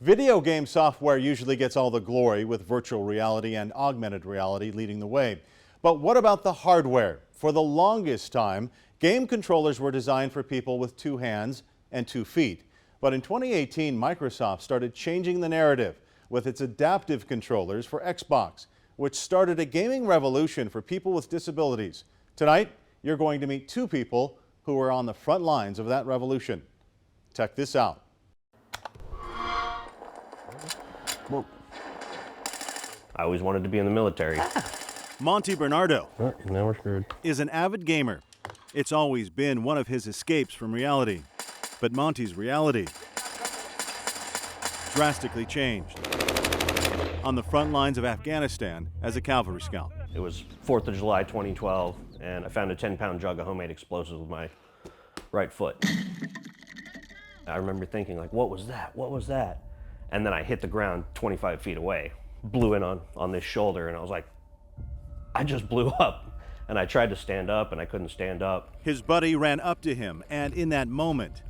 Video game software usually gets all the glory, with virtual reality and augmented reality leading the way. But what about the hardware? For the longest time, game controllers were designed for people with 2 hands and 2 feet. But in 2018, Microsoft started changing the narrative with its adaptive controllers for Xbox, which started a gaming revolution for people with disabilities. Tonight, you're going to meet 2 people who were on the front lines of that revolution. Check this out. Well, I always wanted to be in the military. Monty Bernardo Now we're screwed. is an avid gamer. It's always been one of his escapes from reality. But Monty's reality drastically changed on the front lines of Afghanistan as a cavalry scout. It was 4th of July 2012, and I found a 10-pound jug of homemade explosives with my right foot. I remember thinking, like, what was that? What was that? And then I hit the ground 25 feet away, blew in on this shoulder, and I was like, I just blew up. And I tried to stand up, and I couldn't stand up. His buddy ran up to him, and in that moment,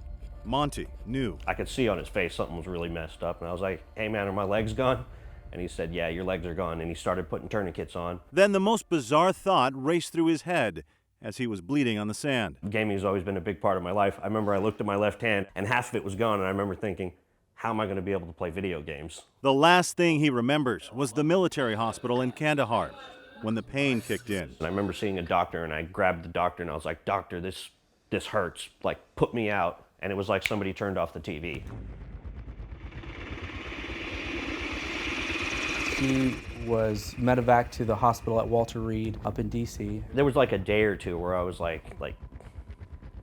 Monty knew. I could see on his face something was really messed up, and I was like, hey man, are my legs gone? And he said, yeah, your legs are gone. And he started putting tourniquets on. Then the most bizarre thought raced through his head as he was bleeding on the sand. Gaming has always been a big part of my life. I remember I looked at my left hand, and half of it was gone, and I remember thinking, how am I going to be able to play video games? The last thing he remembers was the military hospital in Kandahar when the pain kicked in. And I remember seeing a doctor, and I grabbed the doctor, and I was like, doctor, this hurts. Like, put me out. And it was like somebody turned off the TV. He was medevac to the hospital at Walter Reed up in DC. There was like a day or two where I was like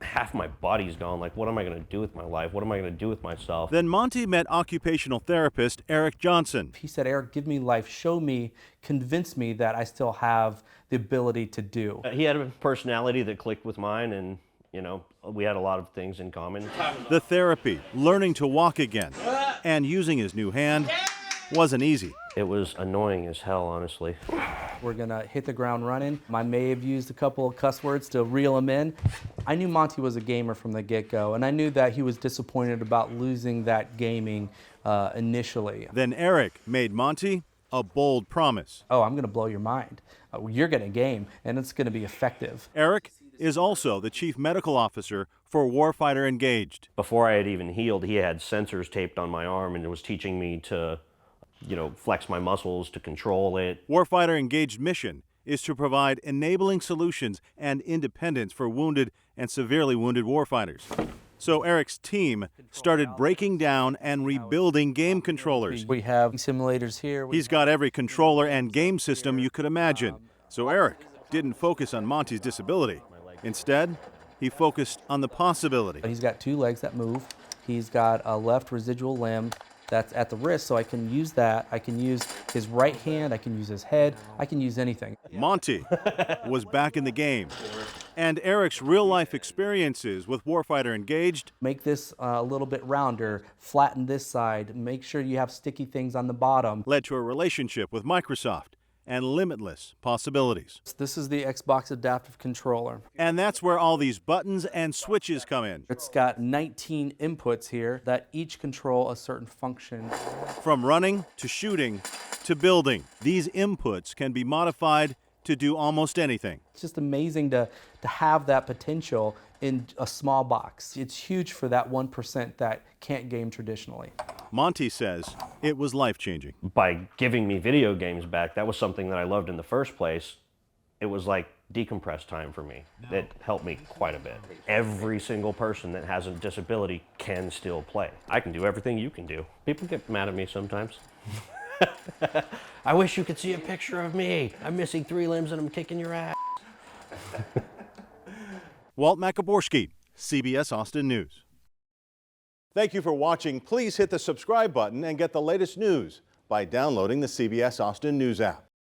half my body's gone. Like, what am I going to do with my life? What am I going to do with myself? Then Monty met occupational therapist Eric Johnson. He said, Eric, give me life, show me, convince me that I still have the ability to do. He had a personality that clicked with mine, and you know, we had a lot of things in common. The therapy, learning to walk again, and using his new hand wasn't easy. It was annoying as hell, honestly. We're gonna hit the ground running. I may have used a couple of cuss words to reel him in. I knew Monty was a gamer from the get-go, and I knew that he was disappointed about losing that gaming initially. Then Eric made Monty a bold promise. Oh, I'm gonna blow your mind. You're gonna game, and it's gonna be effective. Eric is also the chief medical officer for Warfighter Engaged. Before I had even healed, he had sensors taped on my arm and was teaching me to, you know, flex my muscles, to control it. Warfighter Engaged mission is to provide enabling solutions and independence for wounded and severely wounded warfighters. So Eric's team started breaking down and rebuilding game controllers. We have simulators here. He's got every controller and game system you could imagine. So Eric didn't focus on Monty's disability. Instead, he focused on the possibility. He's got 2 legs that move. He's got a left residual limb that's at the wrist, so I can use that. I can use his right hand, I can use his head, I can use anything. Monty was back in the game. And Eric's real-life experiences with Warfighter Engaged Make this a little bit rounder, flatten this side, make sure you have sticky things on the bottom. led to a relationship with Microsoft and limitless possibilities. This is the Xbox Adaptive Controller. And that's where all these buttons and switches come in. It's got 19 inputs here that each control a certain function. From running to shooting to building, these inputs can be modified to do almost anything. It's just amazing to have that potential in a small box. It's huge for that 1% that can't game traditionally. Monty says it was life-changing. By giving me video games back, that was something that I loved in the first place. It was like decompress time for me. It helped me quite a bit. Every single person that has a disability can still play. I can do everything you can do. People get mad at me sometimes. I wish you could see a picture of me. I'm missing 3 limbs and I'm kicking your ass. Walt Macaborski, CBS Austin News. Thank you for watching. Please hit the subscribe button and get the latest news by downloading the CBS Austin News app.